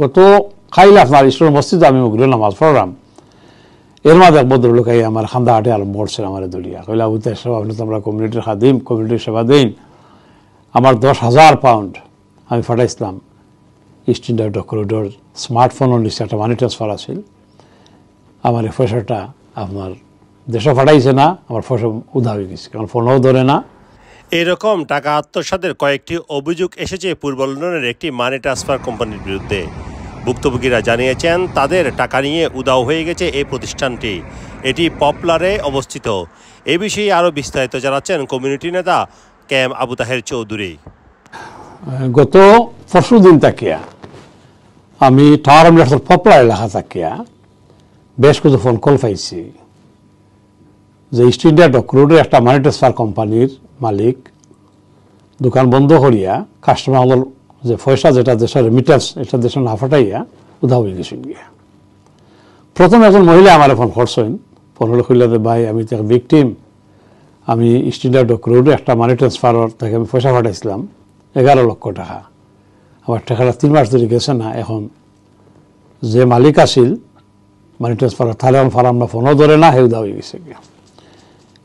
গত খাইলে আপনার ঈশ্বর মসজিদে আমি ঘুরে নামাজ পড়লাম, এর মাঝে এক ভদ্রলোক আমার খান্দা হাটে আলো মরছে আমার দলিয়া কইলা বুঝতে সব আপনি তো আমরা কমিউনিটির খাদিম, কমিউনিটির সেবা দিন, আমার 10,000 পাউন্ড আমি ফাটাইছিলাম ইস্ট ইন্ডিয়া করিডোর স্মার্টফোনের নিচে একটা মানি ট্রান্সফার আছিল, আমার এই পয়সাটা আপনার দেশও ফাটাইছে না, আমার পয়সা উধা হয়ে গেছে, কারণ ফোনও ধরে না। এরকম টাকা আত্মসাতের কয়েকটি অভিযোগ এসেছে পূর্ব লন্ডনের একটি মানি ট্রান্সফার কোম্পানির বিরুদ্ধে। ভুক্তভোগীরা জানিয়েছেন তাদের টাকা নিয়ে উধাও হয়ে গেছে এই প্রতিষ্ঠানটি। এটি পপলারে অবস্থিত। এ বিষয়ে আরও বিস্তারিত জানাচ্ছেন কমিউনিটি নেতা কেএম আবু তাহের চৌধুরী। গত পরশু দিন তাকিয়া আমি টাওয়ার আমলার পপলার এলাকা তাকিয়া বেশ কিছু ফোন কল পাইছি যে ইস্ট ইন্ডিয়া ডক রোডের একটা মানি ট্রান্সফার কোম্পানির মালিক দোকান বন্ধ করিয়া কাস্টমার হল যে পয়সা যেটা দেশের রেমিটেন্স এটা দেশের না ফাটাইয়া উধাও হয়ে গেছেন গিয়া। প্রথমে একজন মহিলা আমার ফোন করছেন, ফোন হলে কইলা যে ভাই আমি তো ভিকটিম, আমি ইস্ট ইন্ডিয়া ডক রোডে একটা মানি ট্রান্সফারের থেকে আমি পয়সা ফাটাইছিলাম 11 লক্ষ টাকা, আমার টাকাটা 3 মাস ধরে গেছে না, এখন যে মালিক আসিল মানি ট্রান্সফার তাহলে ফারাম না ফোনও ধরে না, হে উধাও হয়ে গেছে গিয়া।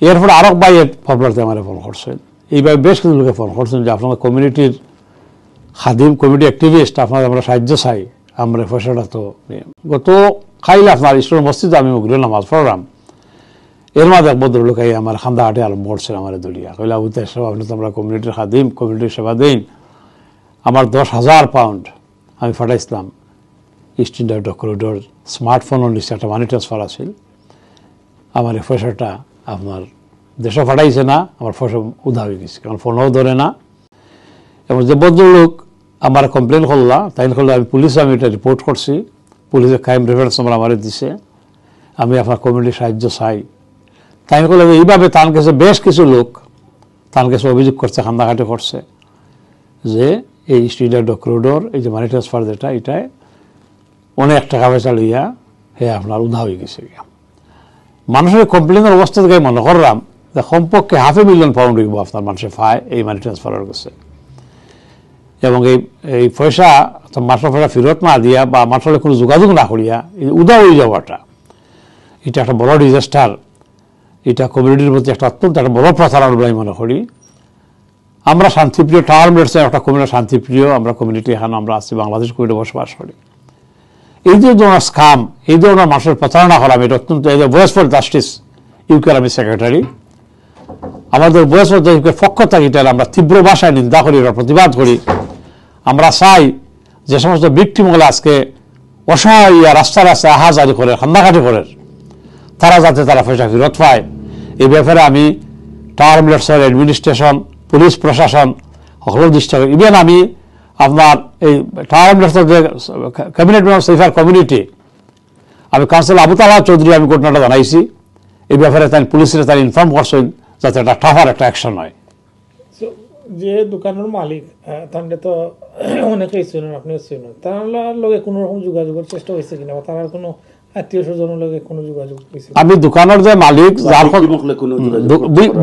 এরপর আরো বাইরে পপুলারতে আমার ফোন করছেন, এইভাবে বেশ কিছু লোকে ফোন করছেন যে আপনাদের কমিউনিটির খাদিম, কমিউনিটি অ্যাক্টিভিস্ট, আপনাদের আমরা সাহায্য চাই, আমরা পয়সাটা তো গত খাইলে আপনার ঈশ্বর মসজিদে আমি ঘুরে নামাজ পড়লাম, এর মাঝে এক ভদ্রলোক আমার খান্দা হাটে আলো মরছে আমার দলিয়া কইলা বুঝতে সব আপনি তো আমরা কমিউনিটির খাদিম, কমিউনিটির সেবা দিন, আমার 10,000 পাউন্ড আমি ফাটাইছিলাম ইস্ট ইন্ডিয়া ডক করিডোর স্মার্টফোনের নিচে একটা মানি ট্রান্সফার আছিল, আমার এই পয়সাটা আপনার দেশও ফাটাইছে না, আমার পয়সা উধা হয়ে গেছে, কারণ ফোনও ধরে না। এবং যে ভদ্রলোক আমার কমপ্লেন করলা তাই করলে আমি পুলিশে আমি এটা রিপোর্ট করছি, পুলিশের ক্রাইম রেফারেন্স নাম্বার আমার দিছে, আমি আপনার কমিউনিটির সাহায্য চাই। তাই করলে এইভাবে তার কাছে বেশ কিছু লোক তার কাছে অভিযোগ করছে, খান্দাঘাটে করছে যে এই ইস্ট ইন্ডিয়া ডক রোডর এই যে মানি ট্রান্সফার যেটা এটাই অনেক টাকা পয়সা লইয়া হে আপনার উধা হয়ে গেছে। মানুষের কমপ্লেনের অবস্থা থেকে মনে করলাম যে কমপক্ষে 500,000 পাউন্ড হইব আপনার মানুষের পায় এই মানি ট্রান্সফারের কাছে, এবং এই পয়সা মাসের পয়সা ফেরত না দিয়া বা মাসের কোনো যোগাযোগ না করিয়া উদা হয়ে যাওয়াটা এটা একটা বড় ডিজাস্টার, এটা কমিউনিটির প্রতি একটা অত্যন্ত একটা বড় প্রতারণা বলে আমি মনে করি। আমরা শান্তিপ্রিয় টাওয়ার মেটসে একটা কমিউনিটি শান্তিপ্রিয় আমরা কমিউনিটি, এখানে আমরা আছি বাংলাদেশ কমিউনিটি বসবাস করি। এই যে ধরনের স্কাম, এই ধরনের মানুষের প্রতারণা করা আমি এটা অত্যন্ত ভয়েস ফর জাস্টিস ইউকের আমি সেক্রেটারি, আমাদের ভয়েস ফর জাস্টিসের পক্ষ থেকে এটা আমরা তীব্র ভাষায় নিন্দা করি, প্রতিবাদ করি। আমরা চাই যে সমস্ত ভিকটিমগুলো আজকে অসহায় রাস্তায় রাস্তায় আহাজারি করে, খান্দাঘাটি করে, তারা যাতে তারা পয়সা ফেরত পায় এই ব্যাপারে আমি টাওয়ার মিলার্সের অ্যাডমিনিস্ট্রেশন, পুলিশ প্রশাসন সকলের দৃষ্টি, ইভেন আমি আপনার এই টাওয়ার মিলার্সের যে ক্যাবিনেট মেম্বার সেফার কমিউনিটি আমি কাউন্সিলর আবু তালা চৌধুরী আমি ঘটনাটা জানাইছি, এই ব্যাপারে তাই পুলিশের তাই ইনফর্ম করছেন যাতে একটা টাফার একটা অ্যাকশন হয়। যে দোকানের মালিক তাহলে তো অনেকেই ছিলেন, আপনিও ছিলেন, তার লগে কোনো রকম যোগাযোগের চেষ্টা হয়েছে কিনা, বা তার কোনো আত্মীয় স্বজনের লগে কোনো যোগাযোগ হয়েছে? আমি দোকানের যে মালিক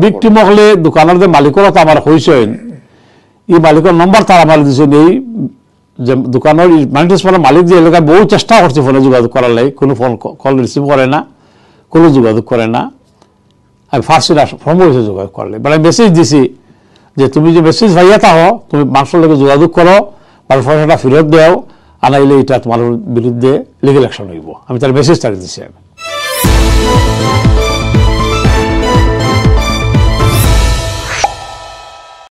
ভিকটিম হলে দোকানের যে মালিকের আমার হয়েছেন এই মালিকের নম্বর তারা আমার দিয়েছেন, এই যে দোকানের মানি ট্রান্সফারের মালিক যে এলাকায় বহু চেষ্টা করছে ফোনে যোগাযোগ করার লাগে, কোনো ফোন কল রিসিভ করে না, কোনো যোগাযোগ করে না। আমি ফার্স্ট ফোন করেছি যোগাযোগ করলে, মানে মেসেজ দিছি যে তুমি যে মেসেজ ভাইয়া থাকো তুমি মানুষের লোকে যোগাযোগ করো, মানুষ পয়সাটা ফেরত দেও, আনাইলে এটা তোমার বিরুদ্ধে লিগেল অ্যাকশন হইব, আমি তার মেসেজ তাকে দিছি আমি।